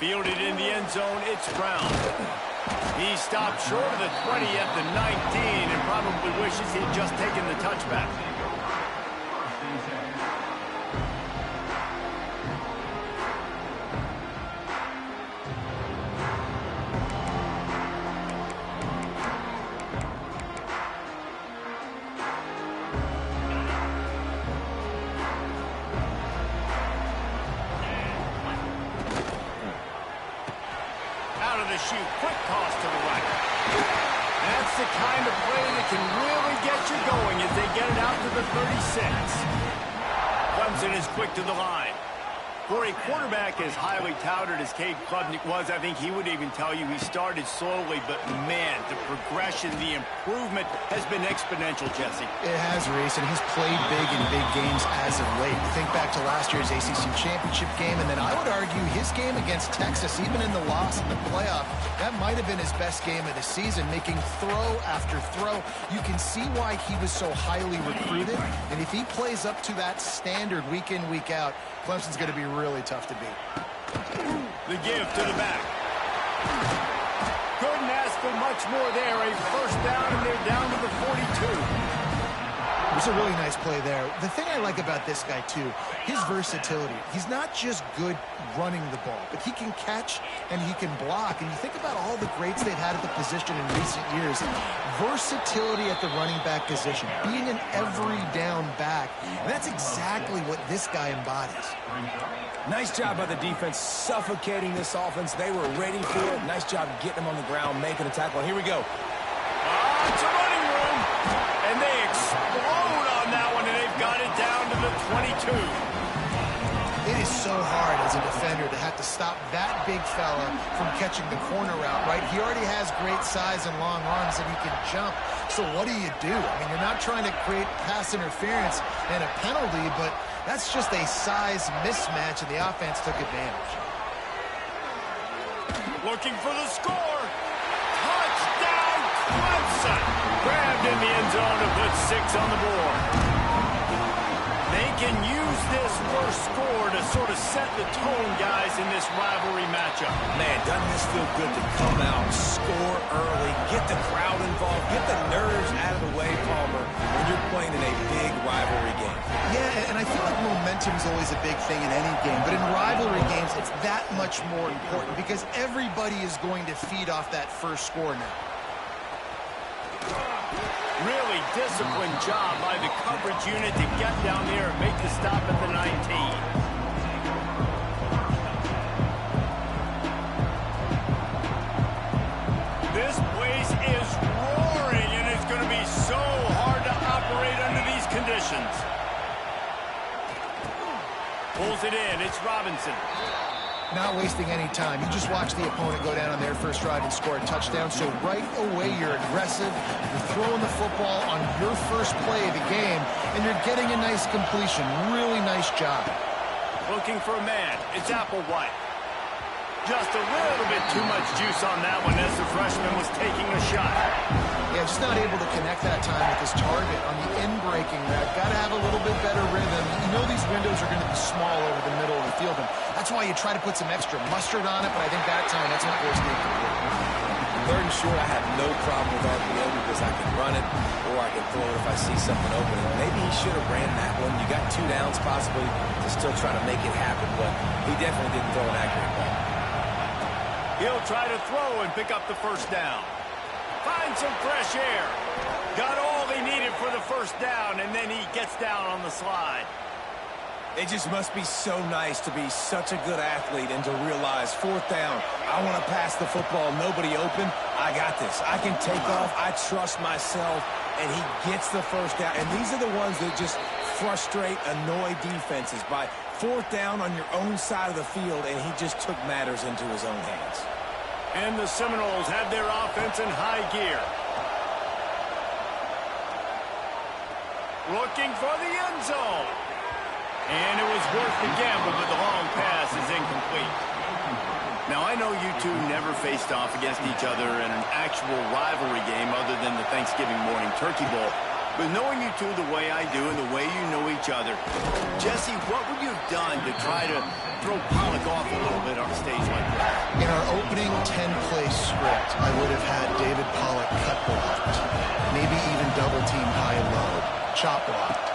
Fielded in the end zone, it's Brown. He stopped short of the 20 at the 19 and probably wishes he'd just taken the touchback. Shoot, quick toss to the right. That's the kind of play that can really get you going as they get it out to the 36. Clemson is quick to the line. For a quarterback as highly touted as Cade Klubnik was, I think he would even tell you he started slowly, but man, the progression, the improvement has been exponential, Jesse. It has, Reese, and he's played big in big games as of late. Think back to last year's ACC championship game, and then I would argue his game against Texas, even in the loss in the playoff, that might have been his best game of the season, making throw after throw. You can see why he was so highly recruited, and if he plays up to that standard week in, week out, Clemson's going to be really tough to beat. The give to the back. Couldn't ask for much more there. A first down, and they're down to the 42. It was a really nice play there. The thing I like about this guy, too, his versatility. He's not just good running the ball, but he can catch and he can block. And you think about all the greats they've had at the position in recent years. Versatility at the running back position, being an every down back. And that's exactly what this guy embodies. Nice job by the defense suffocating this offense. They were ready for it. Nice job getting them on the ground, making a tackle. Here we go. It's a running room. And they explode on that one, and they've got it down to the 22. It is so hard as a defender to have to stop that big fella from catching the corner route, right? He already has great size and long arms, and he can jump. So what do? I mean, you're not trying to create pass interference and a penalty, but that's just a size mismatch, and the offense took advantage. Looking for the score. Touchdown, Clemson. Grabbed in the end zone to put 6 on the board. They can use this first score to sort of set the tone, guys, in this rivalry matchup. Man, doesn't this feel good to come out, score early, get the crowd involved, get the nerves out of the way, Palmer, when you're playing in a big rivalry game. Yeah, and I feel like momentum is always a big thing in any game, but in rivalry games, it's that much more important because everybody is going to feed off that first score now. Really disciplined job by the coverage unit to get down there and make the stop at the 19. This place is roaring, and it's going to be so hard to operate under these conditions. Pulls it in. It's Robinson. Not wasting any time. You just watch the opponent go down on their first drive and score a touchdown. So right away, you're aggressive. You're throwing the football on your first play of the game, and you're getting a nice completion. Really nice job. Looking for a man. It's Applewhite. Just a little bit too much juice on that one as the freshman was taking a shot. Yeah, just not able to connect that time with his target on the in-breaking route. Got to have a little bit better rhythm. You know these windows are going to be small over the middle of the field, and that's why you try to put some extra mustard on it, but I think that time that's what forced the incomplete. Third and short, I have no problem with RPO because I can run it or I can throw it if I see something open. And maybe he should have ran that one. You got 2 downs possibly to still try to make it happen, but he definitely didn't throw an accurate ball. He'll try to throw and pick up the first down. Find some fresh air. Got all he needed for the first down, and then he gets down on the slide. It just must be so nice to be such a good athlete and to realize 4th down, I want to pass the football, nobody open, I got this. I can take off, I trust myself, and he gets the first down. And these are the ones that just frustrate, annoy defenses by 4th down on your own side of the field, and he just took matters into his own hands. And the Seminoles have their offense in high gear. Looking for the end zone. And it was worth the gamble, but the long pass is incomplete. Now, I know you two never faced off against each other in an actual rivalry game other than the Thanksgiving morning Turkey Bowl. But knowing you two the way I do and the way you know each other, Jesse, what would you have done to try to throw Pollock off a little bit on a stage like that? In our opening 10-play script, I would have had David Pollock cut blocked, maybe even double-team high-low, chop blocked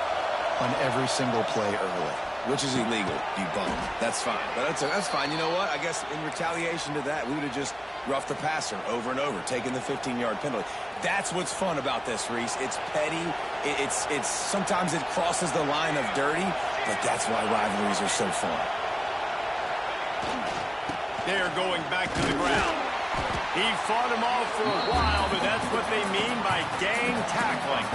on every single play early. Which is illegal, you bum. That's fine. But that's fine. You know what? I guess in retaliation to that, we would have just roughed the passer over and over, taking the 15-yard penalty. That's what's fun about this, Reese. It's petty. It's sometimes it crosses the line of dirty, but that's why rivalries are so fun. They're going back to the ground. He fought him off for a while, but that's what they mean by gang tackling.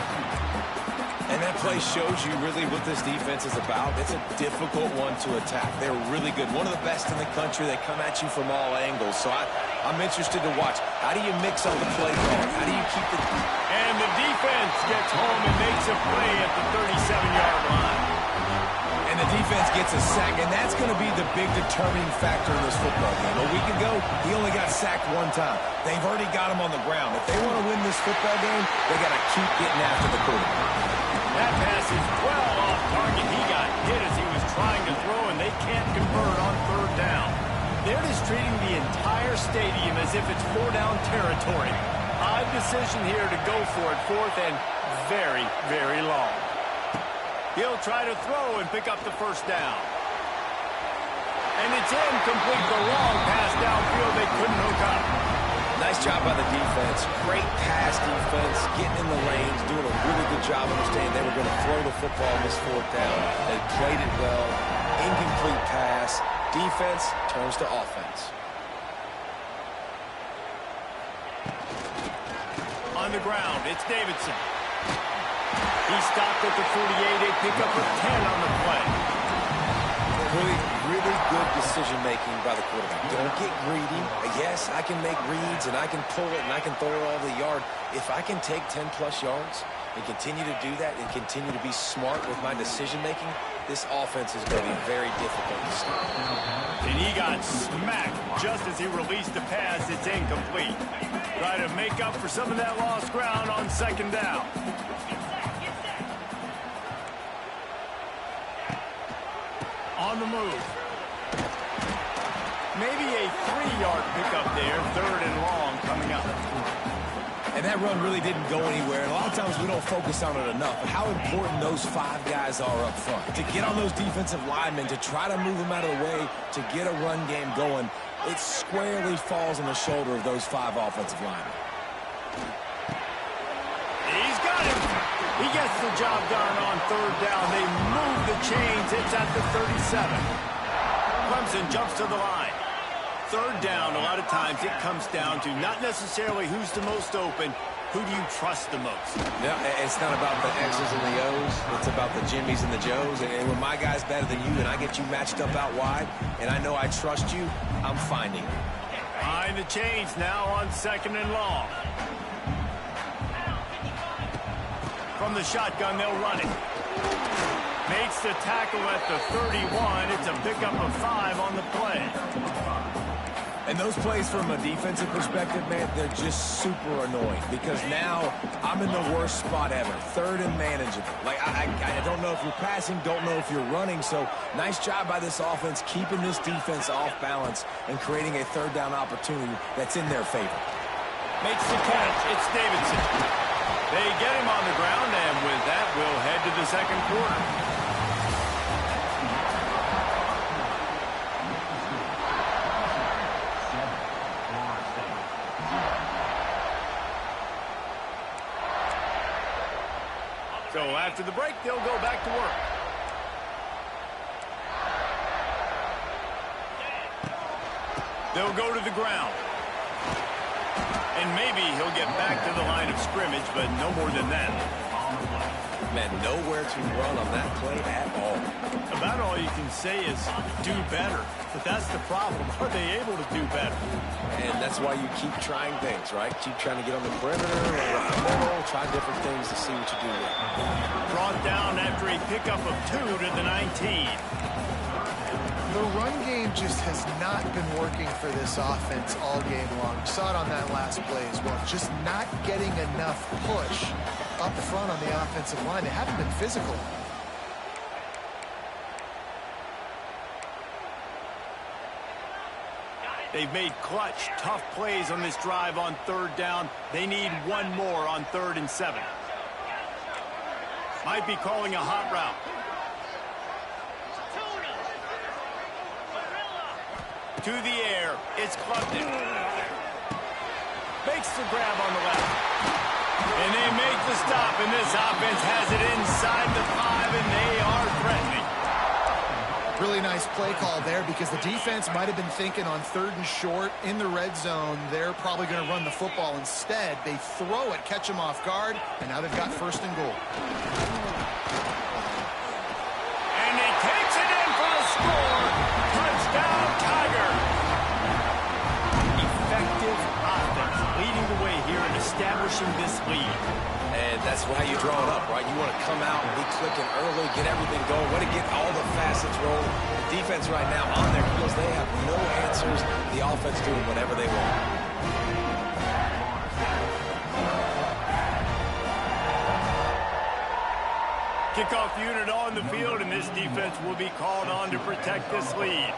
And that play shows you really what this defense is about. It's a difficult one to attack. They're really good. One of the best in the country. They come at you from all angles. So I'm interested to watch. How do you mix up the play call? How do you keep the... And the defense gets home and makes a play at the 37-yard line. And the defense gets a sack, and that's going to be the big determining factor in this football game. A week ago, he only got sacked one time. They've already got him on the ground. If they want to win this football game, they got to keep getting after the quarterback. That pass is well off target. He got hit as he was trying to throw, and they can't convert on third down. They're just treating the entire stadium as if it's four-down territory. Odd decision here to go for it, fourth and very, very long. He'll try to throw and pick up the first down. And it's incomplete. The long pass downfield. They couldn't hook up. Nice job by the defense. Great pass defense, getting in the lanes, doing a really good job understanding they were going to throw the football on this fourth down. They played it well. Incomplete pass. Defense turns to offense. On the ground, it's Davidson. He stopped at the 48. They pick up a 10 on the play. Really good decision-making by the quarterback. Don't get greedy. Yes, I can make reads, and I can pull it, and I can throw it all the yard. If I can take 10-plus yards and continue to do that and continue to be smart with my decision-making, this offense is going to be very difficult to stop. And he got smacked just as he released the pass. It's incomplete. Try to make up for some of that lost ground on second down. On the move. Maybe a 3-yard pickup there. Third and long coming up. And that run really didn't go anywhere. And a lot of times we don't focus on it enough. But how important those 5 guys are up front. To get on those defensive linemen, to try to move them out of the way, to get a run game going, it squarely falls on the shoulder of those 5 offensive linemen. He's got him. He gets the job done on third down. They move the chains. It's at the 37. Clemson jumps to the line. Third down, a lot of times it comes down to not necessarily who's the most open, who do you trust the most? Yeah, it's not about the X's and the O's. It's about the Jimmys and the Joes. And when my guy's better than you and I get you matched up out wide and I know I trust you, I'm finding you. Behind the chains now on second and long. From the shotgun, they'll run it. Makes the tackle at the 31. It's a pickup of 5 on the play. And those plays from a defensive perspective, man, they're just super annoying because now I'm in the worst spot ever. Third and manageable. Like, I don't know if you're passing, don't know if you're running. So nice job by this offense keeping this defense off balance and creating a third down opportunity that's in their favor. Makes the catch. It's Davidson. They get him on the ground, and with that, we'll head to the second quarter. So after the break, they'll go back to work. They'll go to the ground. And maybe he'll get back to the line of scrimmage, but no more than that. Man, nowhere to run on that play at all. About all you can say is do better. But that's the problem. Are they able to do better? And that's why you keep trying things, right? Keep trying to get on the perimeter, around the middle, try different things to see what you do there. Brought down after a pickup of 2 to the 19. The run game just has not been working for this offense all game long. You saw it on that last play as well. Just not getting enough push up front on the offensive line. They haven't been physical. They've made clutch, tough plays on this drive on 3rd down. They need one more on 3rd and 7. Might be calling a hot route. To the air, it's Clemson. Makes the grab on the left. And they make the stop, and this offense has it inside the 5, and they are threatening. Really nice play call there because the defense might have been thinking on 3rd and short in the red zone. They're probably going to run the football. Instead, they throw it, catch them off guard, and now they've got 1st and goal. And he takes it in for the score. Touchdown, Tiger. Effective offense leading the way here and establishing this lead. And that's how you draw it up, right? You want to come out and be clicking early, get everything going, want to get all the facets rolling. The defense right now on their heels, they have no answers. The offense doing whatever they want. Kickoff unit on the field, and this defense will be called on to protect this lead.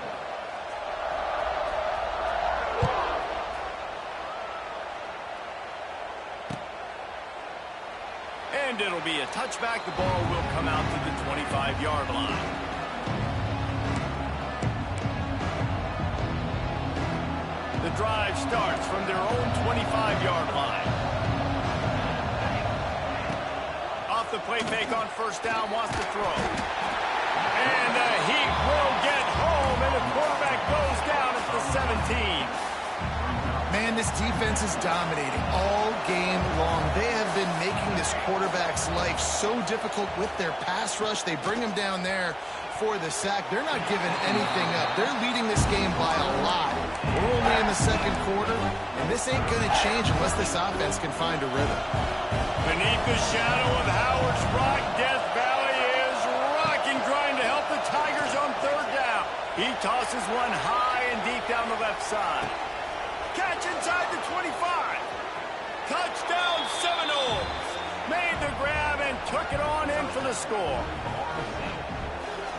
And it'll be a touchback. The ball will come out to the 25-yard line. The drive starts from their own 25-yard line. Off the play fake on 1st down, wants to throw. And the heat will get home, and the quarterback goes down at the 17. Man, this defense is dominating all game long. They have been making this quarterback's life so difficult with their pass rush. They bring him down there for the sack. They're not giving anything up. They're leading this game by a lot. We're only in the 2nd quarter, and this ain't going to change unless this offense can find a rhythm. Beneath the shadow of Howard's Rock, Death Valley is rocking, trying to help the Tigers on 3rd down. He tosses one high and deep down the left side. Catch inside the 25. Touchdown Seminoles. Made the grab and took it on in for the score.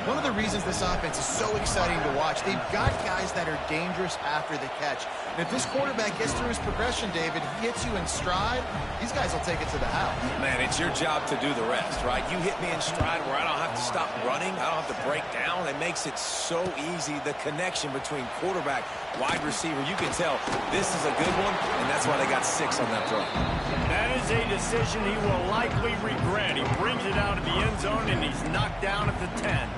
One of the reasons this offense is so exciting to watch, they've got guys that are dangerous after the catch. And if this quarterback gets through his progression, David, he hits you in stride, these guys will take it to the house. Man, it's your job to do the rest, right? You hit me in stride where I don't have to stop running. I don't have to break down. It makes it so easy. The connection between quarterback, wide receiver, you can tell this is a good one, and that's why they got 6 on that throw. That is a decision he will likely regret. He brings it out of the end zone, and he's knocked down at the 10.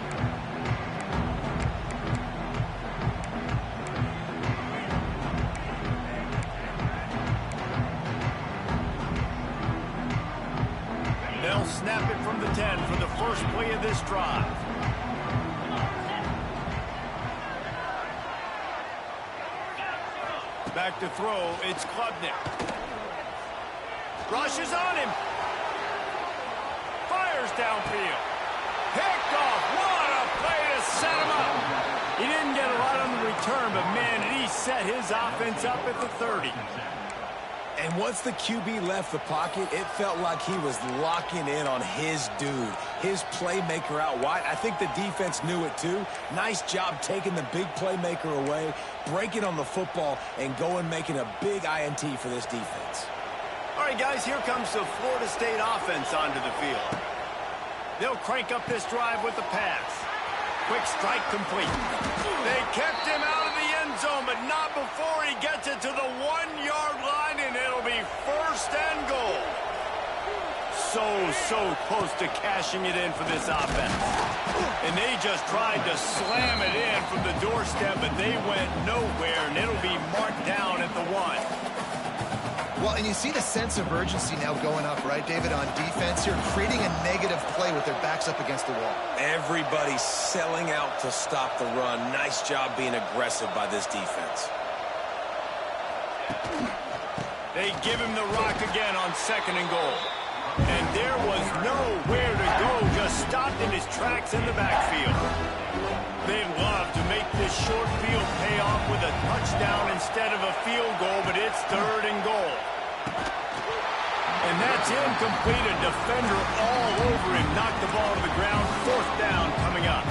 They'll snap it from the 10 for the first play of this drive. Back to throw, it's Klubnik. Rushes on him. Fires downfield. Picked off. What a play to set him up. He didn't get a lot on the return, but man, did he set his offense up at the 30. And once the QB left the pocket, it felt like he was locking in on his dude, his playmaker out wide. I think the defense knew it too. Nice job taking the big playmaker away, breaking on the football, and going making a big INT for this defense. All right, guys, here comes the Florida State offense onto the field. They'll crank up this drive with the pass. Quick strike complete. They kept him out of the end zone, but not before he gets it to the 1-yard line, and it'll be 1st and goal. So close to cashing it in for this offense. And they just tried to slam it in from the doorstep, but they went nowhere, and it'll be marked down at the 1. Well, and you see the sense of urgency now going up, right, David, on defense here, creating a negative play with their backs up against the wall. Everybody's selling out to stop the run. Nice job being aggressive by this defense. They give him the rock again on 2nd and goal. And there was nowhere to go, just stopped in his tracks in the backfield. They'd love to make this short field pay off with a touchdown instead of a field goal, but it's 3rd and goal. And that's incomplete. A defender all over him. Knocked the ball to the ground. 4th down coming up.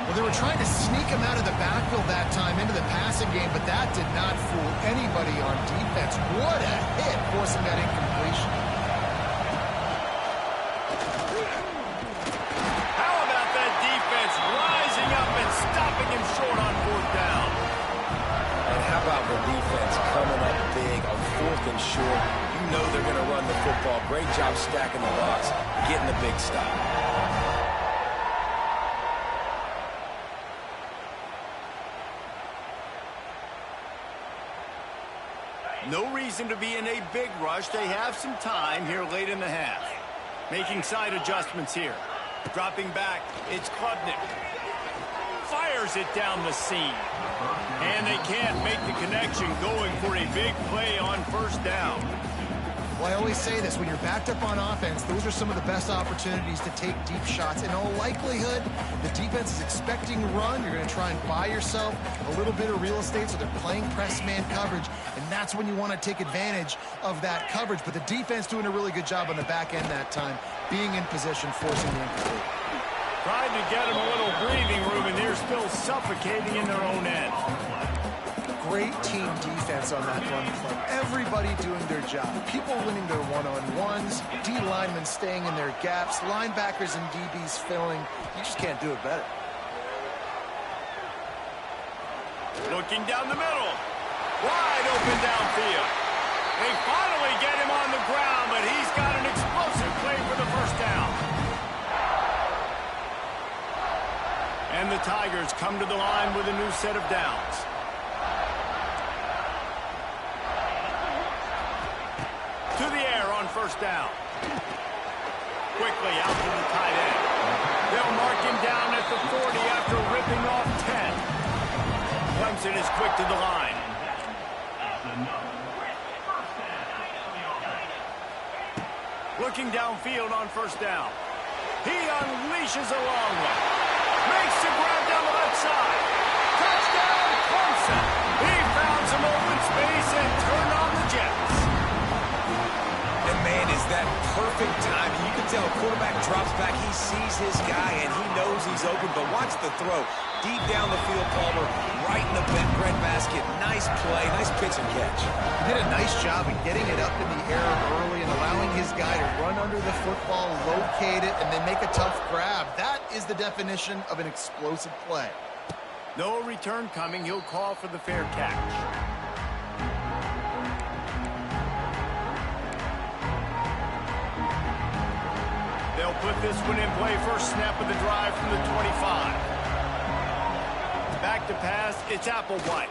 Well, they were trying to sneak him out of the backfield that time into the passing game, but that did not fool anybody on defense. What a hit, forcing that incompletion. How about that defense rising up and stopping him short on 4th down? And how about the defense coming up big on 4th and short? You know they're going to run the football. Great job stacking the box, getting the big stop. No reason to be in a big rush. They have some time here late in the half. Making side adjustments here. Dropping back, it's Klubnik. Fires it down the seam. And they can't make the connection, going for a big play on 1st down. Well, I always say this, when you're backed up on offense, those are some of the best opportunities to take deep shots. In all likelihood, the defense is expecting a run. You're going to try and buy yourself a little bit of real estate, so they're playing press man coverage, and that's when you want to take advantage of that coverage. But the defense doing a really good job on the back end that time, being in position, forcing the incomplete. Tried to get them a little breathing room, and they're still suffocating in their own end. Great team defense on that run play. Everybody doing their job. People winning their one-on-ones, D linemen staying in their gaps, linebackers and DBs filling. You just can't do it better. Looking down the middle. Wide open downfield. They finally get him on the ground, but he's got an explosive play for the 1st down. And the Tigers come to the line with a new set of downs. To the air on 1st down. Quickly out to the tight end. They'll mark him down at the 40 after ripping off 10. Clemson is quick to the line. Looking downfield on 1st down. He unleashes a long one. Makes the grab down the left side. Touchdown, Clemson. He found some open space and turned on the Jets. And man, is that perfect timing. You can tell a quarterback drops back. He sees his guy, and he knows he's open. But watch the throw. Deep down the field, Palmer, right in the bread basket. Nice play, nice pitch and catch. He did a nice job of getting it up in the air early and allowing his guy to run under the football, locate it, and then make a tough grab. That is the definition of an explosive play. No return coming. He'll call for the fair catch. They'll put this one in play. First snap of the drive from the 25. Back to pass. It's Applewhite.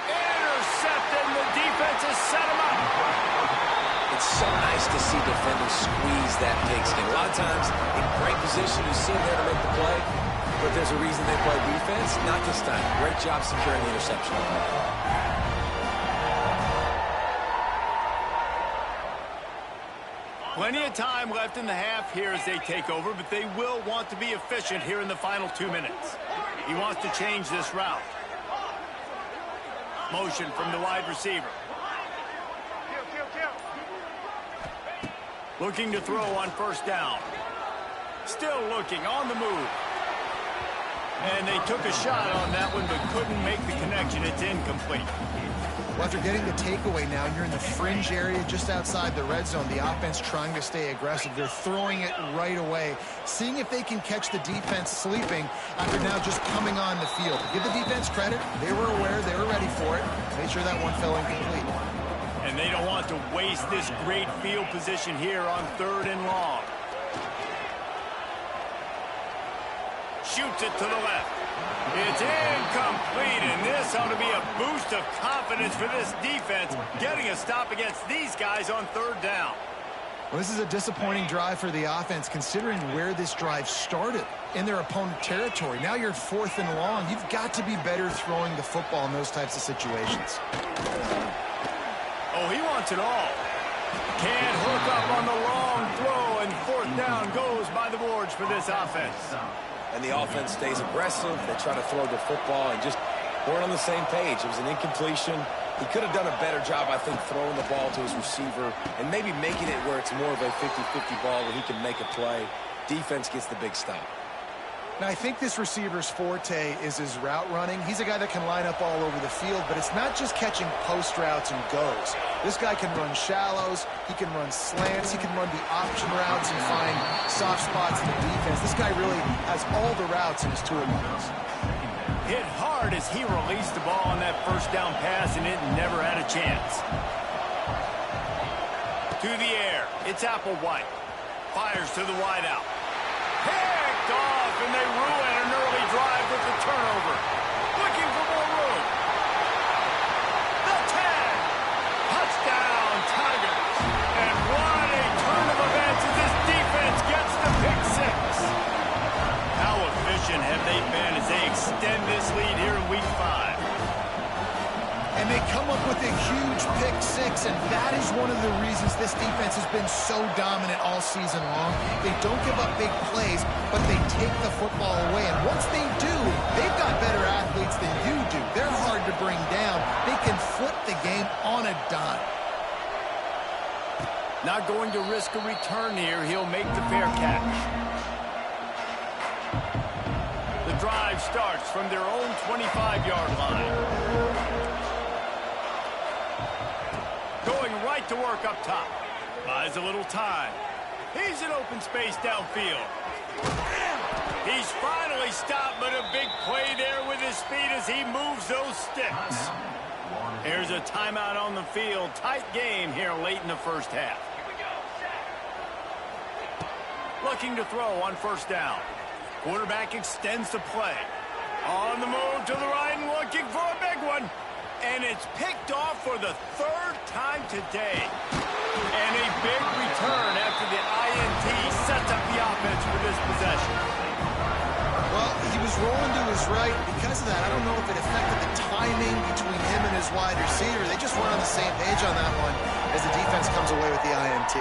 Intercepted. The defense has set him up. It's so nice to see defenders squeeze that pigskin. A lot of times, in great position, you see them there to make the play, but there's a reason they play defense. Not this time. Great job securing the interception. Plenty of time left in the half here as they take over, but they will want to be efficient here in the final 2 minutes. He wants to change this route. Motion from the wide receiver. Looking to throw on 1st down. Still looking on the move. And they took a shot on that one, but couldn't make the connection. It's incomplete. Well, after getting the takeaway now, you're in the fringe area just outside the red zone. The offense trying to stay aggressive. They're throwing it right away, seeing if they can catch the defense sleeping after now just coming on the field. Give the defense credit. They were aware. They were ready for it. Made sure that one fell incomplete. And they don't want to waste this great field position here on 3rd and long. Shoots it to the left. It's incomplete, and this ought to be a boost of confidence for this defense, getting a stop against these guys on 3rd down. Well, this is a disappointing drive for the offense, considering where this drive started, in their opponent territory. Now you're 4th and long. You've got to be better throwing the football in those types of situations. Oh, he wants it all. Can't hook up on the long throw, and 4th down goes by the boards for this offense. And the offense stays aggressive. They try to throw the football and just weren't on the same page. It was an incompletion. He could have done a better job, I think, throwing the ball to his receiver and maybe making it where it's more of a 50-50 ball where he can make a play. Defense gets the big stop. Now, I think this receiver's forte is his route running. He's a guy that can line up all over the field, but it's not just catching post routes and goes. This guy can run shallows, he can run slants, he can run the option routes and find soft spots in the defense. This guy really has all the routes in his toolbox. Hit hard as he released the ball on that first down pass, and it never had a chance. To the air, it's Applewhite. Fires to the wideout. Picked off, and they ruin an early drive with the turnover. Looking for more room. The 10. Touchdown, Tigers. And what a turn of events as this defense gets the pick six. How efficient have they been as they extend this lead here in Week 5? And they come up with a huge pick six, and that is one of the reasons this defense has been so dominant all season long. They don't give up big plays, but they take the football away. And once they do, they've got better athletes than you do. They're hard to bring down. They can flip the game on a dime. Not going to risk a return here. He'll make the fair catch. The drive starts from their own 25-yard line. Going right to work up top. Buys a little time. He's in open space downfield. He's finally stopped, but a big play there with his speed as he moves those sticks. Here's a timeout on the field. Tight game here late in the first half. Looking to throw on first down. Quarterback extends the play. On the move to the right and looking for a big one. And it's picked off for the third time today. And a big return after the INT sets up the offense for this possession. Well, he was rolling to his right. Because of that, I don't know if it affected the timing between him and his wide receiver. They just weren't on the same page on that one as the defense comes away with the INT.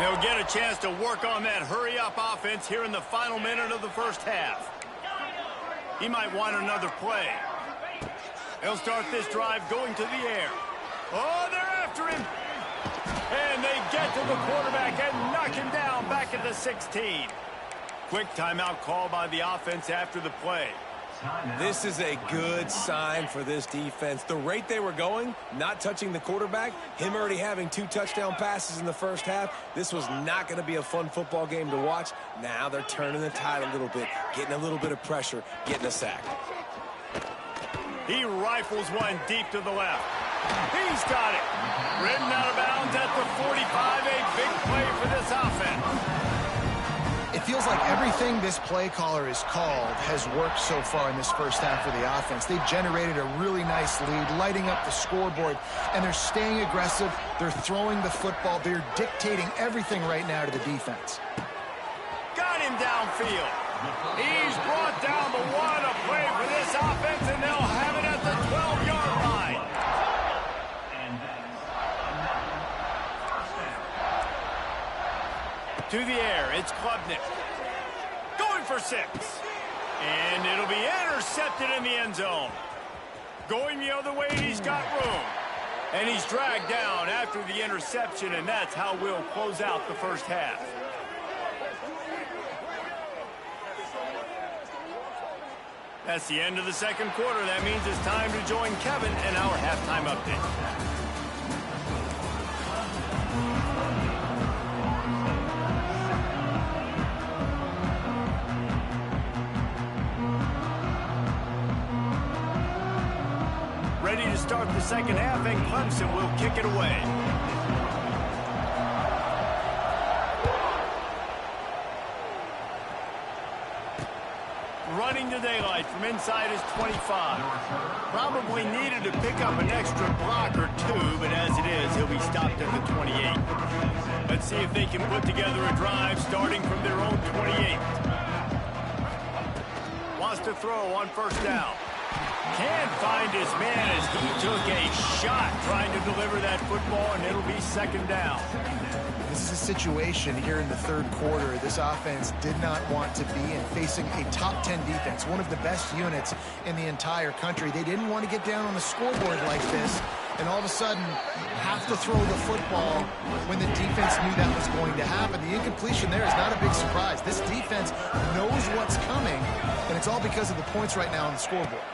He'll get a chance to work on that hurry-up offense here in the final minute of the first half. He might want another play. He'll start this drive going to the air. Oh, they're after him. And they get to the quarterback and knock him down back at the 16. Quick timeout call by the offense after the play. This is a good sign for this defense. The rate they were going, not touching the quarterback, him already having 2 touchdown passes in the first half, this was not going to be a fun football game to watch. Now they're turning the tide a little bit, getting a little bit of pressure, getting a sack. He rifles one deep to the left. He's got it. Ridden out of bounds at the 45. A big play for this offense. It feels like everything this play caller has called has worked so far in this first half for the offense. They've generated a really nice lead, lighting up the scoreboard, and they're staying aggressive. They're throwing the football. They're dictating everything right now to the defense. Got him downfield. He's brought down the one. A play for this offense, and they'll have it at the 12-yard line. To the air, it's Klubnik. Going for 6. And it'll be intercepted in the end zone. Going the other way, he's got room. And he's dragged down after the interception, and that's how we'll close out the first half. That's the end of the second quarter. That means it's time to join Kevin in our halftime update. Ready to start the second half, and Clemson will kick it away. Running to daylight from inside his 25. Probably needed to pick up an extra block or 2, but as it is, he'll be stopped at the 28. Let's see if they can put together a drive starting from their own 28. Wants to throw on first down. Can't find his man as he took a shot trying to deliver that football, and it'll be second down. This is a situation here in the third quarter this offense did not want to be in, facing a top 10 defense, one of the best units in the entire country. They didn't want to get down on the scoreboard like this, and all of a sudden have to throw the football when the defense knew that was going to happen. The incompletion there is not a big surprise. This defense knows what's coming, and it's all because of the points right now on the scoreboard.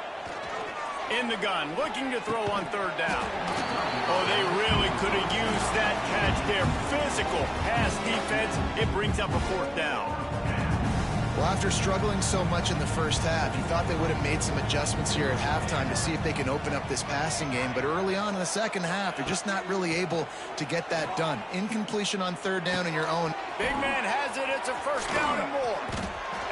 In the gun, looking to throw on third down. Oh, they really could have used that catch there. Physical pass defense. It brings up a fourth down. Well, after struggling so much in the first half, you thought they would have made some adjustments here at halftime to see if they can open up this passing game. But early on in the second half, they're just not really able to get that done. Incompletion on third down in your own. Big man has it. It's a first down and more.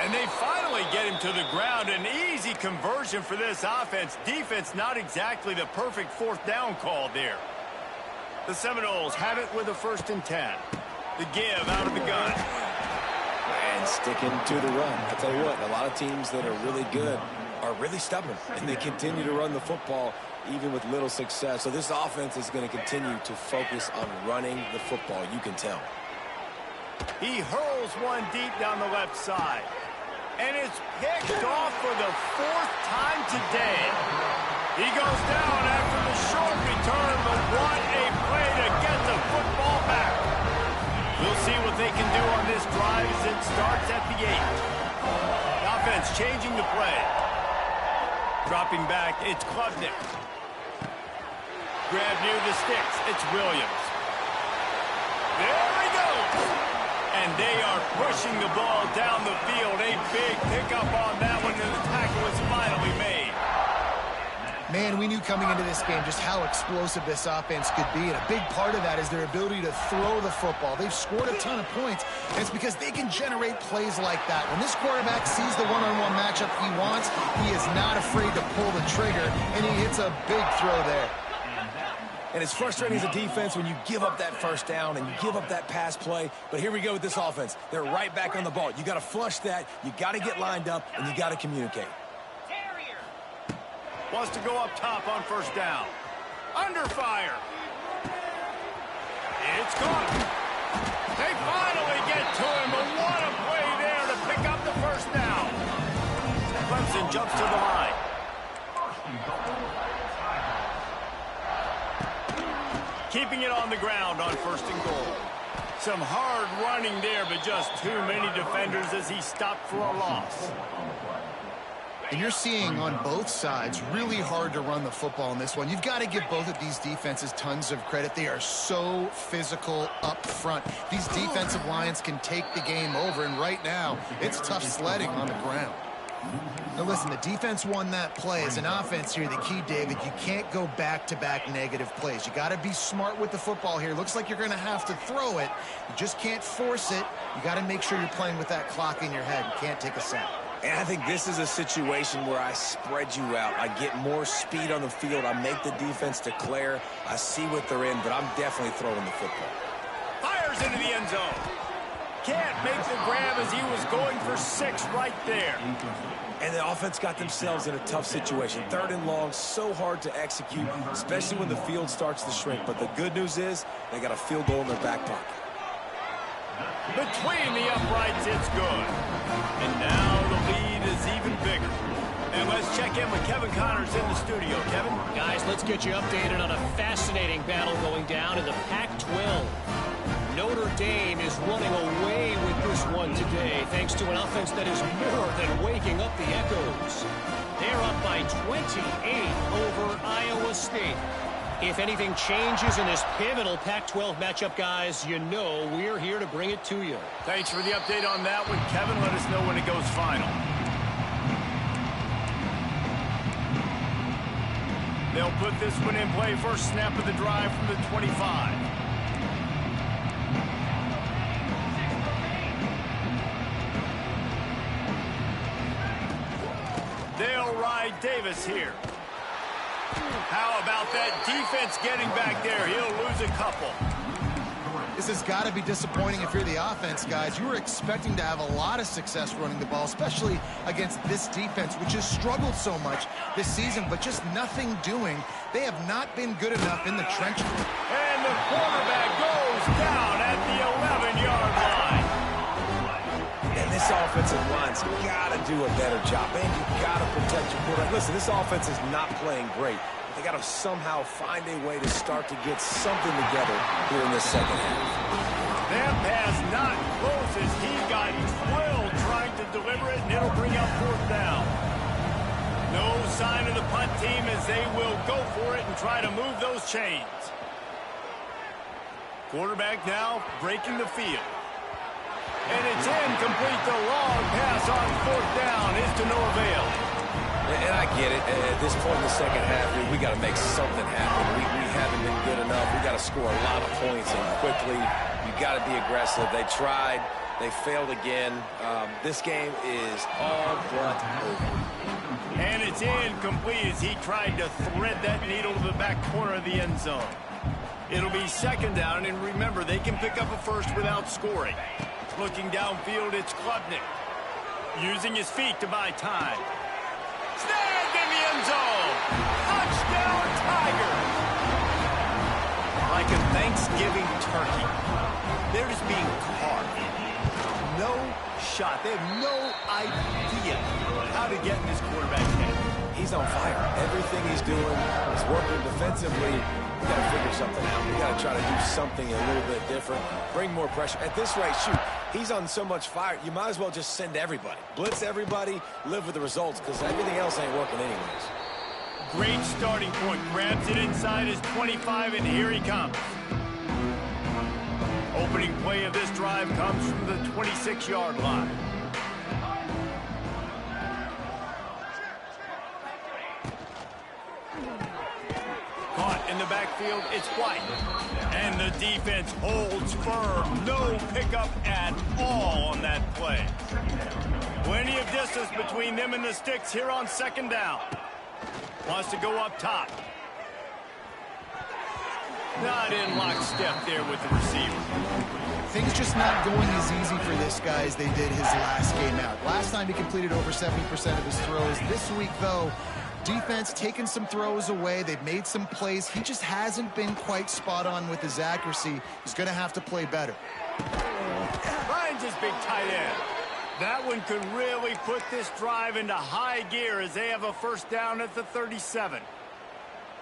And they finally get him to the ground. An easy conversion for this offense. Defense not exactly the perfect fourth down call there. The Seminoles have it with a 1st and 10. The give out of the gun. And sticking to the run. I tell you what, a lot of teams that are really good are really stubborn, and they continue to run the football even with little success. So this offense is going to continue to focus on running the football. You can tell. He hurls one deep down the left side. And it's picked off for the 4th time today. He goes down after the short return, but what a play to get the football back. We'll see what they can do on this drive as it starts at the 8. The offense changing the play. Dropping back, it's Klubnik. Grab near the sticks, it's Williams. There he goes. And they are pushing the ball down the field. A big pickup on that one, and the tackle was finally made. Man, we knew coming into this game just how explosive this offense could be, and a big part of that is their ability to throw the football. They've scored a ton of points, and it's because they can generate plays like that. When this quarterback sees the one-on-one matchup he wants, he is not afraid to pull the trigger, and he hits a big throw there. And it's frustrating as a defense when you give up that first down and you give up that pass play. But here we go with this offense. They're right back on the ball. You got to flush that. You got to get lined up, and you got to communicate. Wants to go up top on 1st down. Under fire. It's caught. They finally get to him, but what a play there to pick up the 1st down. Clemson jumps to the line. Keeping it on the ground on 1st and goal. Some hard running there, but just too many defenders as he stopped for a loss. And you're seeing on both sides really hard to run the football in this one. You've got to give both of these defenses tons of credit. They are so physical up front. These defensive lines can take the game over, and right now, it's tough sledding on the ground. Now listen, the defense won that play. As an offense here, the key, David, you can't go back-to-back negative plays. You got to be smart with the football here. Looks like you're going to have to throw it. You just can't force it. You got to make sure you're playing with that clock in your head. You can't take a sack. And I think this is a situation where I spread you out. I get more speed on the field. I make the defense declare. I see what they're in, but I'm definitely throwing the football. Fires into the end zone. Can't make the grab as he was going for 6 right there. And the offense got themselves in a tough situation. 3rd and long, so hard to execute, especially when the field starts to shrink. But the good news is they got a field goal in their back pocket. Between the uprights, it's good. And now the lead is even bigger. And let's check in with Kevin Connors in the studio. Kevin? Guys, let's get you updated on a fascinating battle going down in the Pac-12. Notre Dame is running away with this one today, thanks to an offense that is more than waking up the echoes. They're up by 28 over Iowa State. If anything changes in this pivotal Pac-12 matchup, guys, you know we're here to bring it to you. Thanks for the update on that one, Kevin. Let us know when it goes final. They'll put this one in play. First snap of the drive from the 25. They'll ride Davis here. How about that defense getting back there? He'll lose a couple. This has got to be disappointing if you're the offense, guys. You were expecting to have a lot of success running the ball, especially against this defense, which has struggled so much this season, but just nothing doing. They have not been good enough in the trenches. And the quarterback goes down at the 11-yard line. And this offensive line's got to do a better job. And you got to protect your quarterback. Listen, this offense is not playing great. They got to somehow find a way to start to get something together here in the second half. That pass not close as he got drilled trying to deliver it, and it'll bring up fourth down. No sign of the punt team as they will go for it and try to move those chains. Quarterback now breaking the field. And it's incomplete. The long pass on fourth down is to no avail. And I get it. At this point in the second half, we got to make something happen. We haven't been good enough. We got to score a lot of points and quickly. You got to be aggressive. They tried. They failed again. This game is all but over. And it's incomplete as he tried to thread that needle to the back corner of the end zone. It'll be second down, and remember, they can pick up a first without scoring. Looking downfield, it's Klubnik. Using his feet to buy time. Snagged in the end zone. Touchdown, Tigers. Like a Thanksgiving turkey. They're just being carved. No shot. They have no idea how to get in this quarterback's head. He's on fire. Everything he's doing is working defensively. We got to figure something out. We got to try to do something a little bit different. Bring more pressure. At this rate, shoot, he's on so much fire, you might as well just send everybody. Blitz everybody, live with the results, because everything else ain't working anyways. Great starting point. Grabs it inside his 25, and here he comes. Opening play of this drive comes from the 26-yard line. Caught in the backfield, it's White. And the defense holds firm. No pickup at all on that play. Plenty of distance between them and the sticks here on second down. Wants to go up top. Not in lockstep there with the receiver. Things just not going as easy for this guy as they did his last game out. Last time he completed over 70% of his throws. This week, though, defense taking some throws away. They've made some plays. He just hasn't been quite spot on with his accuracy. He's going to have to play better. Finds his big tight end. That one could really put this drive into high gear as they have a first down at the 37.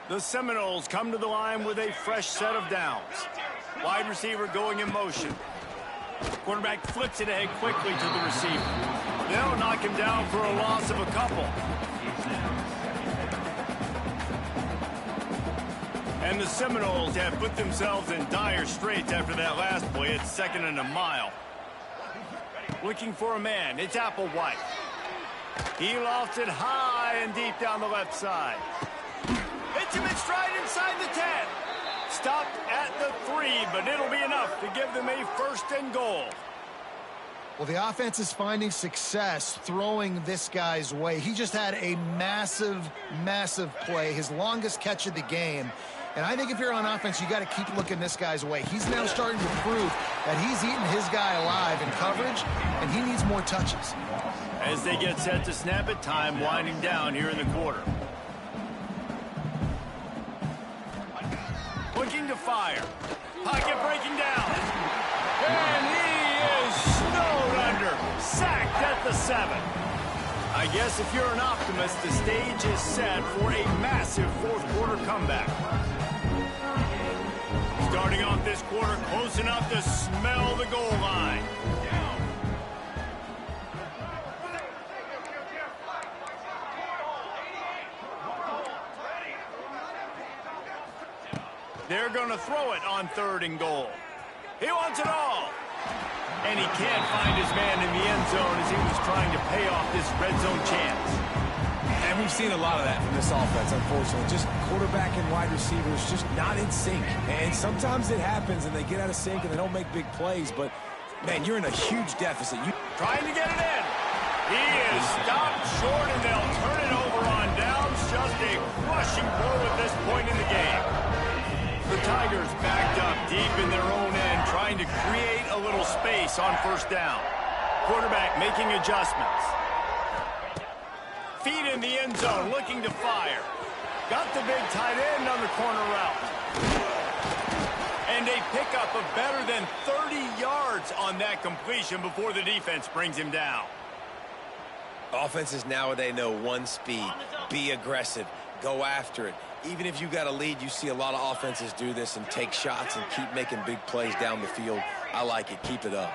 The Seminoles come to the line with a fresh set of downs. Wide receiver going in motion. Quarterback flips it ahead quickly to the receiver. They'll knock him down for a loss of a couple. And the Seminoles have put themselves in dire straits after that last play. It's second and a mile. Looking for a man. It's Applewhite. He lofts it high and deep down the left side. Hits him in stride inside the 10. Stopped at the 3, but it'll be enough to give them a first and goal. Well, the offense is finding success throwing this guy's way. He just had a massive, massive play, his longest catch of the game. And I think if you're on offense, you got to keep looking this guy's way. He's now starting to prove that he's eating his guy alive in coverage, and he needs more touches. As they get set to snap it, time winding down here in the quarter. Looking to fire. Pocket breaking down. And he is snowed under. Sacked at the 7. I guess if you're an optimist, the stage is set for a massive fourth quarter comeback. Starting off this quarter close enough to smell the goal line. They're going to throw it on third and goal. He wants it all. And he can't find his man in the end zone as he was trying to pay off this red zone chance. And we've seen a lot of that from this offense, unfortunately. Just quarterback and wide receivers just not in sync. And sometimes it happens and they get out of sync and they don't make big plays. But, man, you're in a huge deficit. Trying to get it in. He is stopped short and they'll turn it over on downs. Just a crushing blow at this point in the game. The Tigers backed up deep in their own end, trying to create a little space on first down. Quarterback making adjustments. Feet in the end zone, looking to fire. Got the big tight end on the corner route. And a pickup of better than 30 yards on that completion before the defense brings him down. Offenses nowadays know one speed. Be aggressive. Go after it. Even if you got a lead, you see a lot of offenses do this and take shots and keep making big plays down the field. I like it. Keep it up.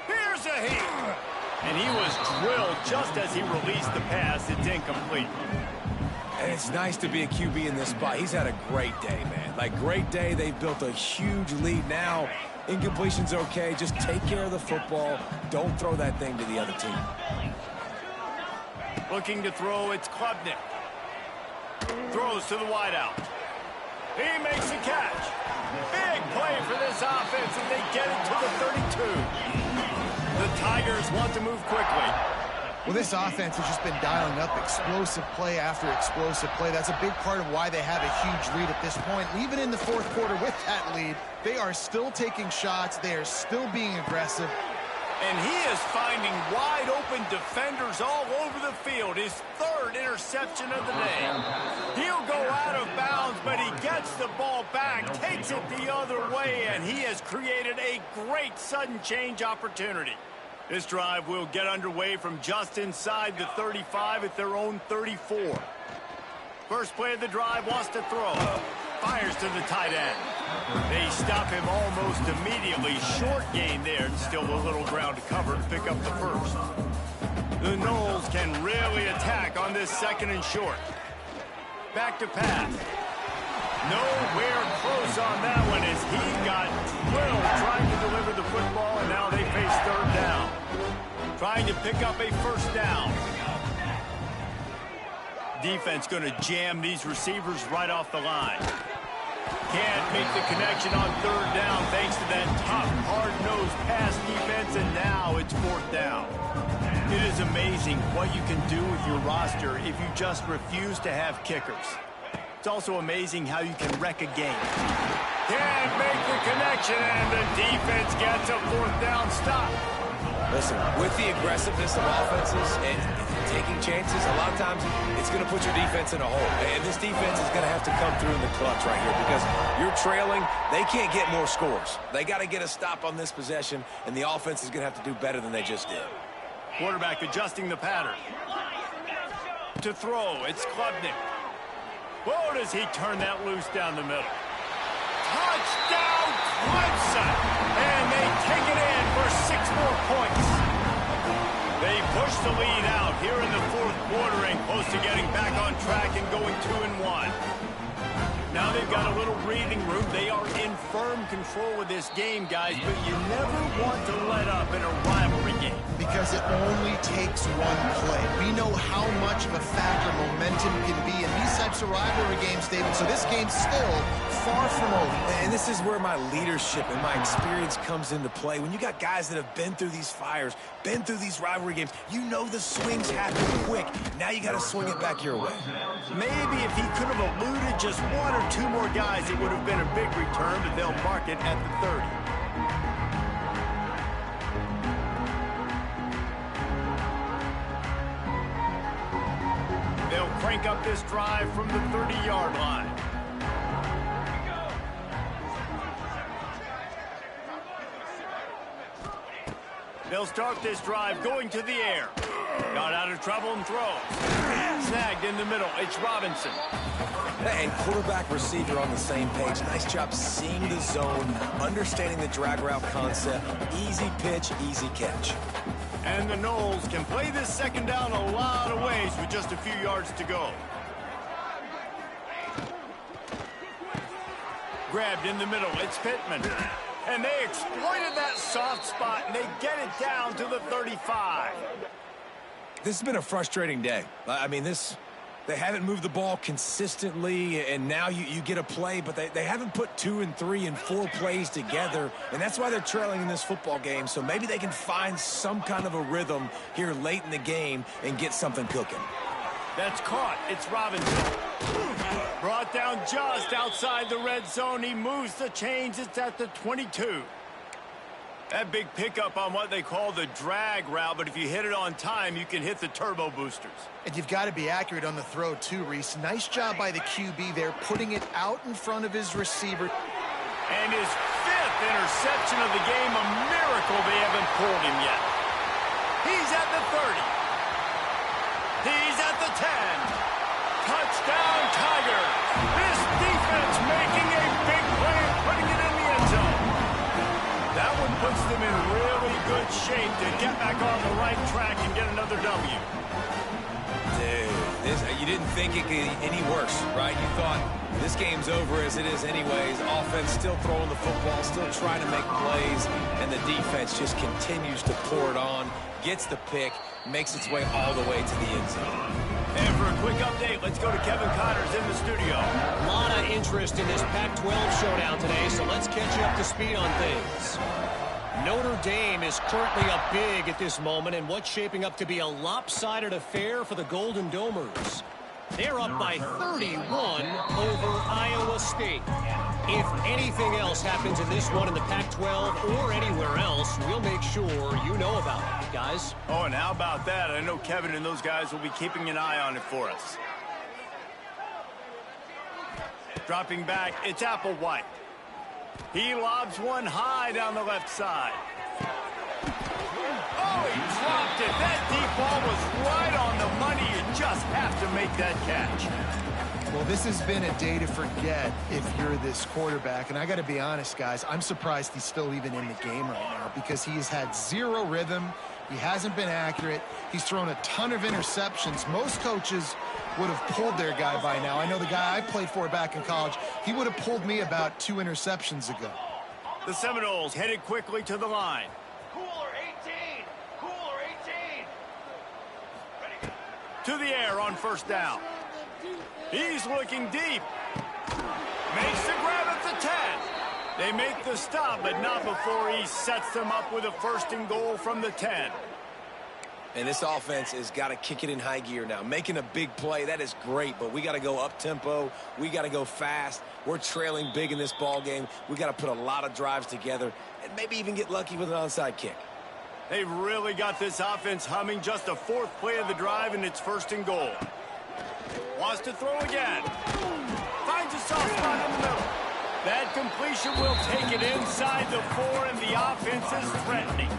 Here's a hit. And he was drilled just as he released the pass. It's incomplete. And it's nice to be a QB in this spot. He's had a great day, man. Like, great day. They've built a huge lead now. Incompletion's okay. Just take care of the football. Don't throw that thing to the other team. Looking to throw, it's Klubnik. Throws to the wideout. He makes a catch. Big play for this offense, and they get it to the 32. The Tigers want to move quickly. Well, this offense has just been dialing up explosive play after explosive play. That's a big part of why they have a huge lead at this point. Even in the fourth quarter with that lead, they are still taking shots. They are still being aggressive. And he is finding wide-open defenders all over the field. His third interception of the day. He'll go out of bounds, but he gets the ball back, takes it the other way, and he has created a great sudden change opportunity. This drive will get underway from just inside the 35 at their own 34. First play of the drive, wants to throw. Fires to the tight end. They stop him almost immediately. Short gain there, and still a little ground to cover to pick up the first. The Noles can really attack on this second and short. Back to pass. Nowhere close on that one as he got drilled trying to deliver the football, and now they face third down. Trying to pick up a first down. Defense going to jam these receivers right off the line. Can't make the connection on third down thanks to that tough, hard-nosed pass defense, and now it's fourth down. It is amazing what you can do with your roster if you just refuse to have kickers. It's also amazing how you can wreck a game. Can't make the connection, and the defense gets a fourth down stop. Listen, with the aggressiveness of offenses and taking chances, a lot of times it's going to put your defense in a hole. And this defense is going to have to come through in the clutch right here because you're trailing. They can't get more scores. They got to get a stop on this possession, and the offense is going to have to do better than they just did. Quarterback adjusting the pattern. To throw, it's Klubnik. Whoa, does he turn that loose down the middle. Touchdown, Clemson! And they take it in for 6 more points. They push the lead out here in the fourth quarter and close to getting back on track and going 2-1. Now they've got a little breathing room. They are in firm control of this game, guys, but you never want to let up in a rivalry game. Because it only takes one play. We know how much of a factor momentum can be in these types of rivalry games, David, so this game's still far from over. And this is where my leadership and my experience comes into play. When you got guys that have been through these fires, been through these rivalry games, you know the swings happen quick. Now you got to swing it back your way. Maybe if he could have eluded just 1 or 2 more guys, it would have been a big return, but they'll mark it at the 30. They'll crank up this drive from the 30-yard line. They'll start this drive going to the air. Got out of trouble and throws. Snagged in the middle. It's Robinson. And quarterback receiver on the same page. Nice job seeing the zone, understanding the drag route concept. Easy pitch, easy catch. And the Noles can play this second down a lot of ways with just a few yards to go. Grabbed in the middle. It's Pittman. And they exploited that soft spot, and they get it down to the 35. This has been a frustrating day. I mean, they haven't moved the ball consistently, and now you get a play, but they haven't put 2 and 3 and 4 plays together, and that's why they're trailing in this football game. So maybe they can find some kind of a rhythm here late in the game and get something cooking. That's caught. It's Robinson. Brought down just outside the red zone. He moves the chains. It's at the 22. That big pickup on what they call the drag route, but if you hit it on time, you can hit the turbo boosters. And you've got to be accurate on the throw, too, Reese. Nice job by the QB there, putting it out in front of his receiver. And his 5th interception of the game, a miracle they haven't pulled him yet. He's at the 30. He's at the 10. Touchdown, puts them in really good shape to get back on the right track and get another W. Dude, you didn't think it could get any worse, right? You thought this game's over as it is anyways. Offense still throwing the football, still trying to make plays, and the defense just continues to pour it on, gets the pick, makes its way all the way to the end zone. And for a quick update, let's go to Kevin Connors in the studio. A lot of interest in this Pac-12 showdown today, so let's catch you up to speed on things. Notre Dame is currently up big at this moment in what's shaping up to be a lopsided affair for the Golden Domers. They're up by 31 over Iowa State. If anything else happens in this one in the Pac-12 or anywhere else, we'll make sure you know about it, guys. Oh, and how about that? I know Kevin and those guys will be keeping an eye on it for us. Dropping back, it's Applewhite. He lobs one high down the left side. Oh, he dropped it. That deep ball was right on the money. You just have to make that catch. Well, this has been a day to forget if you're this quarterback. And I got to be honest, guys, I'm surprised he's still even in the game right now because he has had zero rhythm. He hasn't been accurate. He's thrown a ton of interceptions. Most coaches would have pulled their guy by now. I know the guy I played for back in college, he would have pulled me about 2 interceptions ago. The Seminoles headed quickly to the line. Cooler 18! Cooler 18! Ready? To the air on first down. He's looking deep. Makes the grab at the 10. They make the stop, but not before he sets them up with a 1st and goal from the 10. And this offense has got to kick it in high gear now. Making a big play, that is great, but we got to go up-tempo. We got to go fast. We're trailing big in this ball game. We got to put a lot of drives together and maybe even get lucky with an onside kick. They've really got this offense humming. Just a 4th play of the drive, and it's 1st and goal. Wants to throw again. Finds a soft spot in the middle. That completion will take it inside the 4, and the offense is threatening.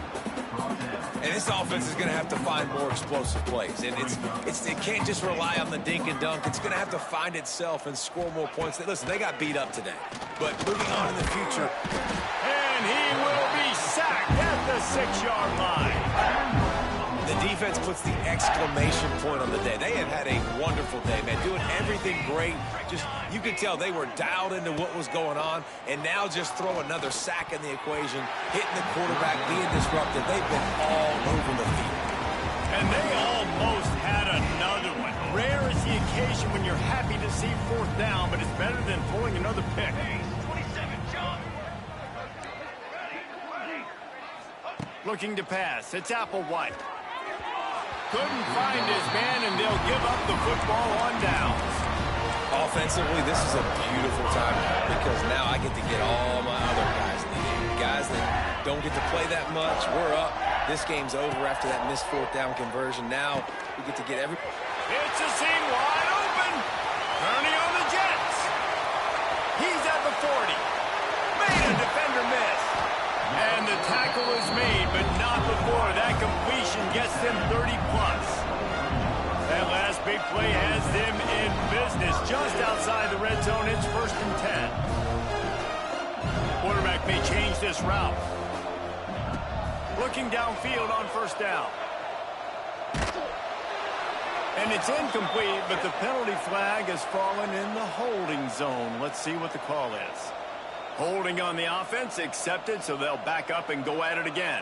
And this offense is going to have to find more explosive plays. And it can't just rely on the dink and dunk. It's going to have to find itself and score more points. Listen, they got beat up today. But moving on in the future. And he will be sacked at the 6-yard line. The defense puts the exclamation point on the day. They have had a wonderful day, man. Doing everything great. Just, you could tell they were dialed into what was going on. And now just throw another sack in the equation. Hitting the quarterback, being disrupted. They've been all over the field. And they almost had another one. Rare is the occasion when you're happy to see 4th down, but it's better than pulling another pick. 27, jump! Looking to pass. It's Applewhite. Couldn't find his man, and they'll give up the football on downs. Offensively, this is a beautiful time because now I get to get all my other guys in the game. Guys that don't get to play that much. We're up. This game's over after that missed 4th down conversion. Now we get to get every... It's a seam wide open. Turning on the Jets. He's at the 40. Made a defender miss. And the tackle is made, but not before that completion gets them 30-plus. That last big play has them in business just outside the red zone. It's 1st and 10. Quarterback may change this route. Looking downfield on 1st down. And it's incomplete, but the penalty flag has fallen in the holding zone. Let's see what the call is. Holding on the offense, accepted, so they'll back up and go at it again.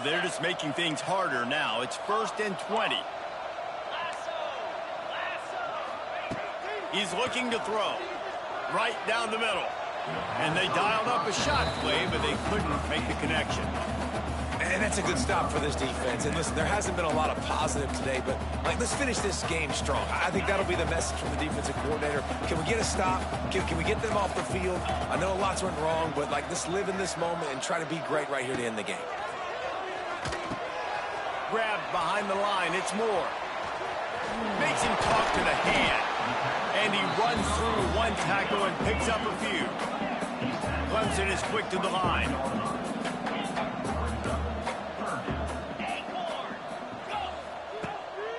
They're just making things harder now. It's 1st and 20. He's looking to throw. Right down the middle. And they dialed up a shot play, but they couldn't make the connection. And that's a good stop for this defense. And listen, there hasn't been a lot of positive today, but let's finish this game strong. I think that'll be the message from the defensive coordinator. Can we get a stop? Can we get them off the field? I know lots went wrong, but let's live in this moment and try to be great right here to end the game. Grabbed behind the line. It's Moore. Makes him talk to the hand. And he runs through one tackle and picks up a few. Clemson is quick to the line.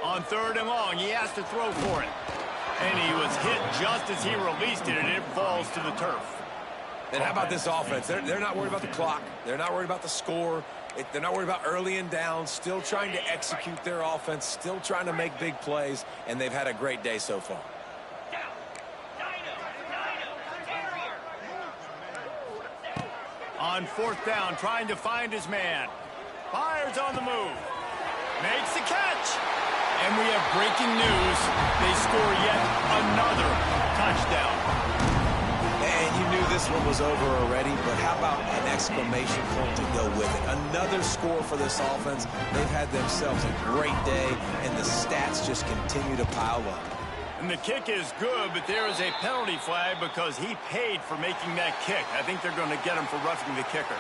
On 3rd and long, he has to throw for it. And he was hit just as he released it, and it falls to the turf. And how about this offense? They're not worried about the clock. They're not worried about the score. They're not worried about early and down. Still trying to execute their offense. Still trying to make big plays. And they've had a great day so far. On fourth down, trying to find his man. Fires on the move. Makes the catch. And we have breaking news. They score yet another touchdown. And you knew this one was over already, but how about an exclamation point to go with it? Another score for this offense. They've had themselves a great day, and the stats just continue to pile up. And the kick is good, but there is a penalty flag because he paid for making that kick. I think they're going to get him for roughing the kicker.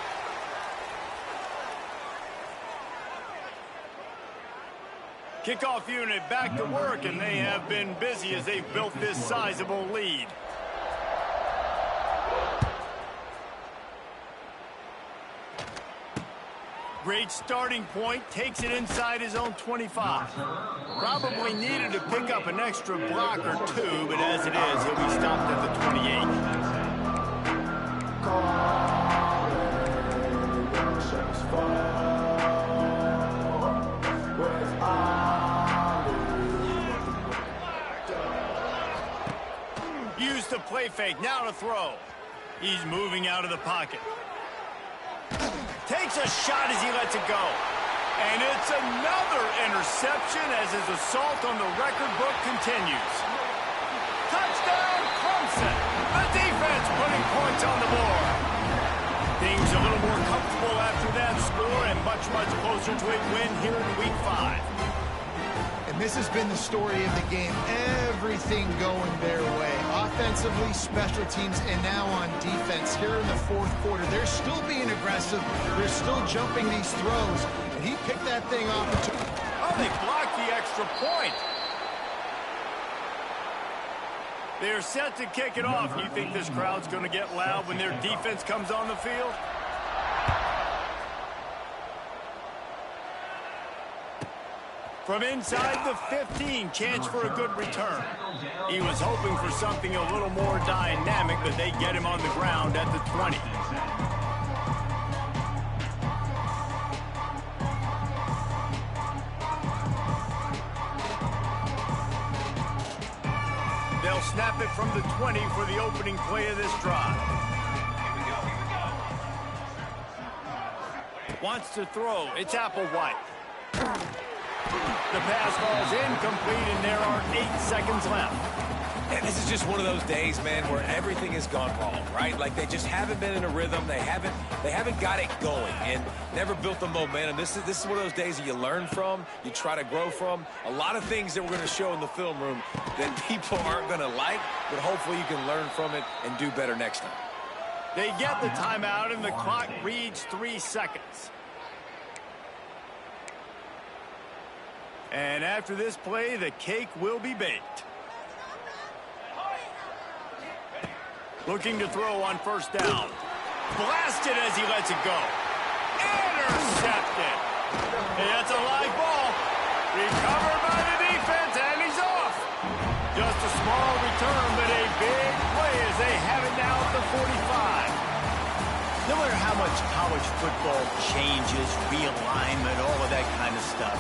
Kickoff unit back to work, and they have been busy as they've built this sizable lead. Great starting point, takes it inside his own 25. Probably needed to pick up an extra block or two, but as it is, he'll be stopped at the 28. Use the play fake, now to throw. He's moving out of the pocket. Takes a shot as he lets it go. And it's another interception as his assault on the record book continues. Touchdown, Clemson. The defense putting points on the board. Things a little more comfortable after that score and much, much closer to a win here in Week 5. And this has been the story of the game. Everything going their way. Offensively, special teams, and now on defense here in the fourth quarter. They're still being aggressive. They're still jumping these throws. And he picked that thing off. Oh, they blocked the extra point. They're set to kick it off. You think this crowd's going to get loud when their defense comes on the field? From inside the 15, chance for a good return. He was hoping for something a little more dynamic, but they get him on the ground at the 20. They'll snap it from the 20 for the opening play of this drive. Wants to throw. It's Applewhite. The pass falls incomplete, and there are 8 seconds left. And this is just one of those days, man, where everything has gone wrong, right? Like they just haven't been in a rhythm. They haven't got it going and never built the momentum. This is one of those days that you learn from, you try to grow from. A lot of things that we're going to show in the film room that people aren't going to like, but hopefully you can learn from it and do better next time. They get the timeout, and the clock reads 3 seconds. And after this play, the cake will be baked. Looking to throw on first down. Blasted as he lets it go. Intercepted. And that's a live ball. Recovered by the defense, and he's off. Just a small return, but a big play as they have it now at the 45. No matter how much college football changes, realignment, all of that kind of stuff,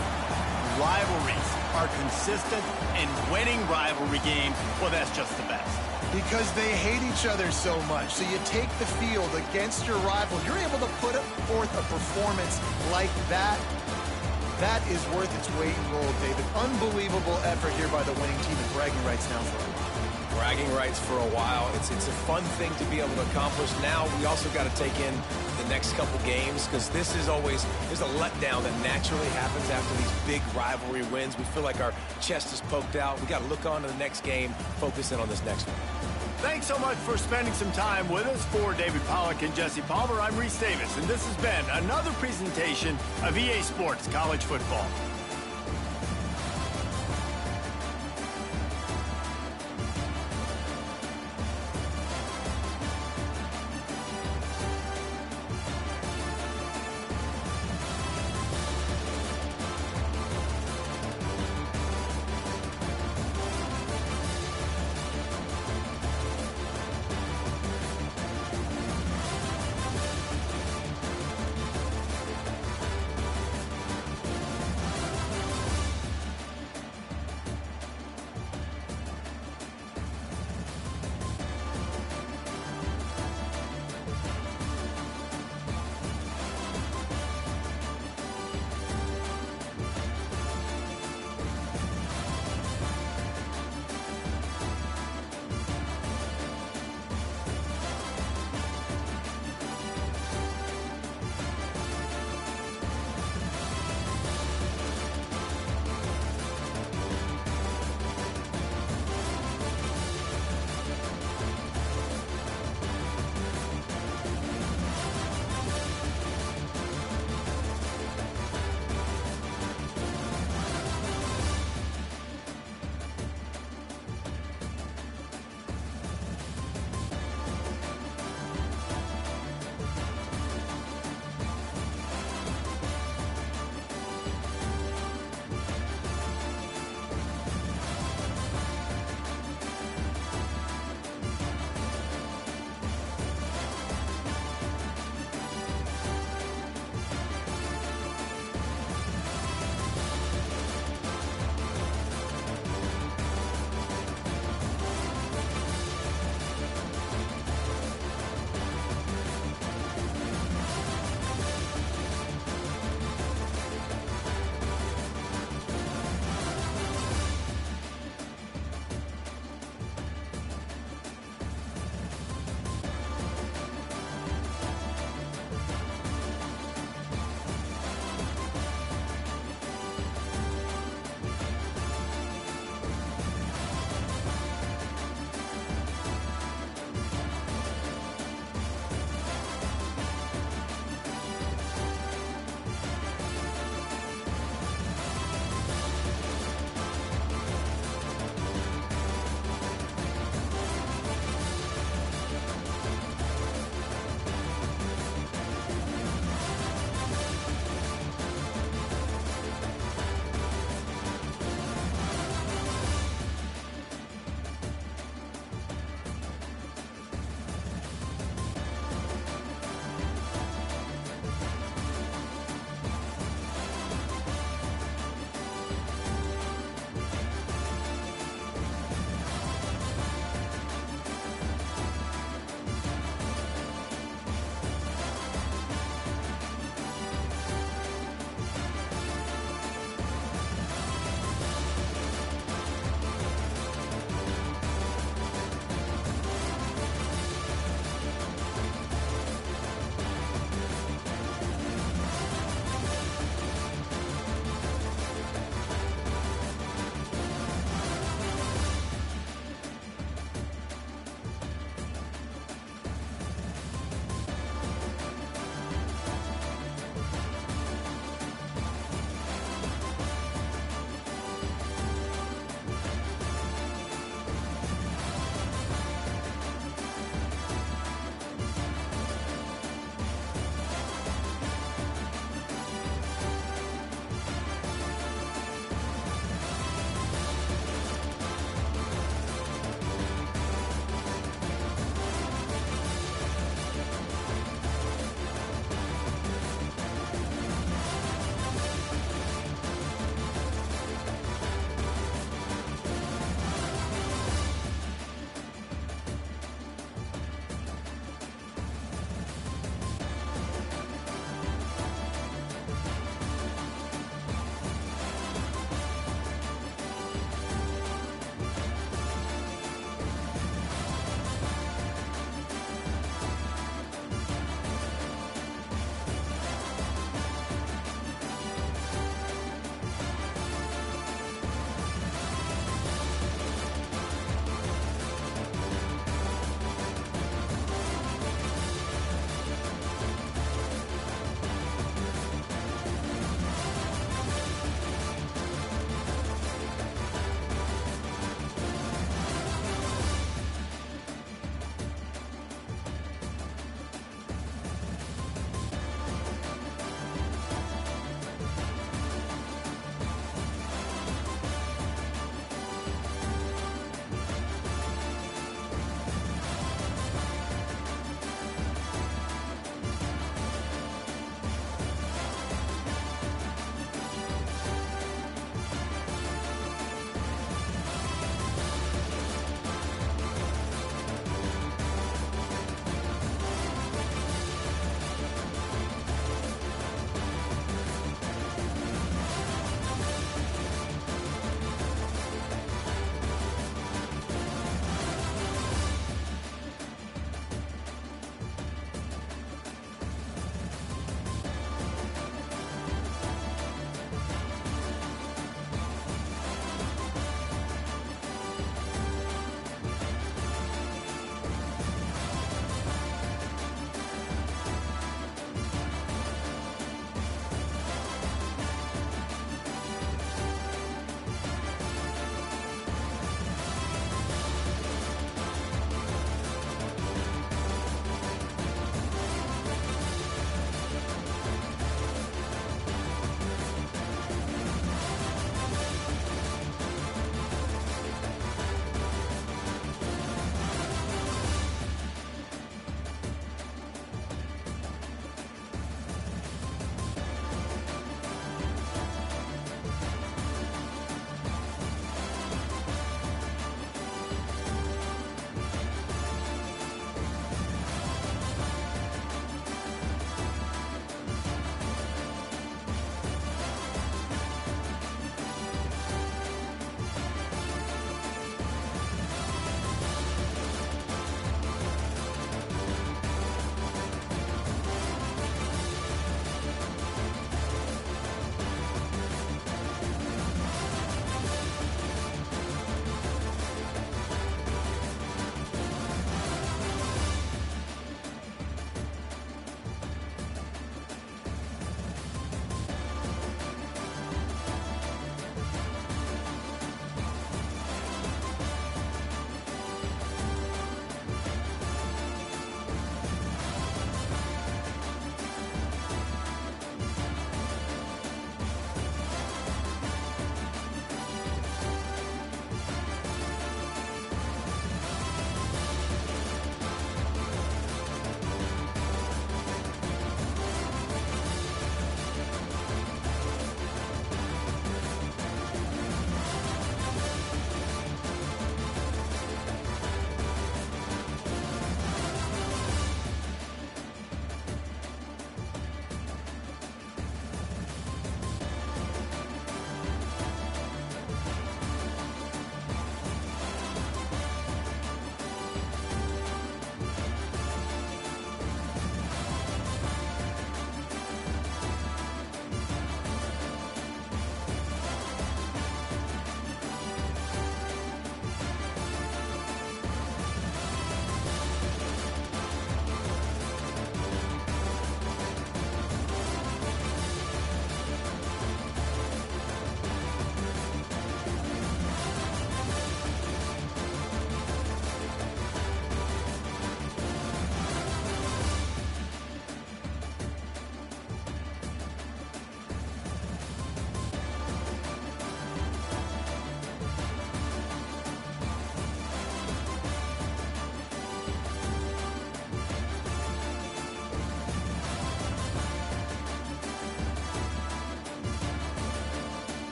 rivalries are consistent, and winning rivalry games, well, that's just the best. Because they hate each other so much. So you take the field against your rival. You're able to put forth a performance like that. That is worth its weight in gold, David. Unbelievable effort here by the winning team, and bragging rights now for them. Bragging rights for a while. It's a fun thing to be able to accomplish. Now we also got to take in the next couple games, because this is always, there's a letdown that naturally happens after these big rivalry wins. We feel like our chest is poked out. We got to look on to the next game, focus in on this next one. Thanks so much for spending some time with us. For David Pollack and Jesse Palmer, I'm Reese Davis, and this has been another presentation of EA Sports College Football.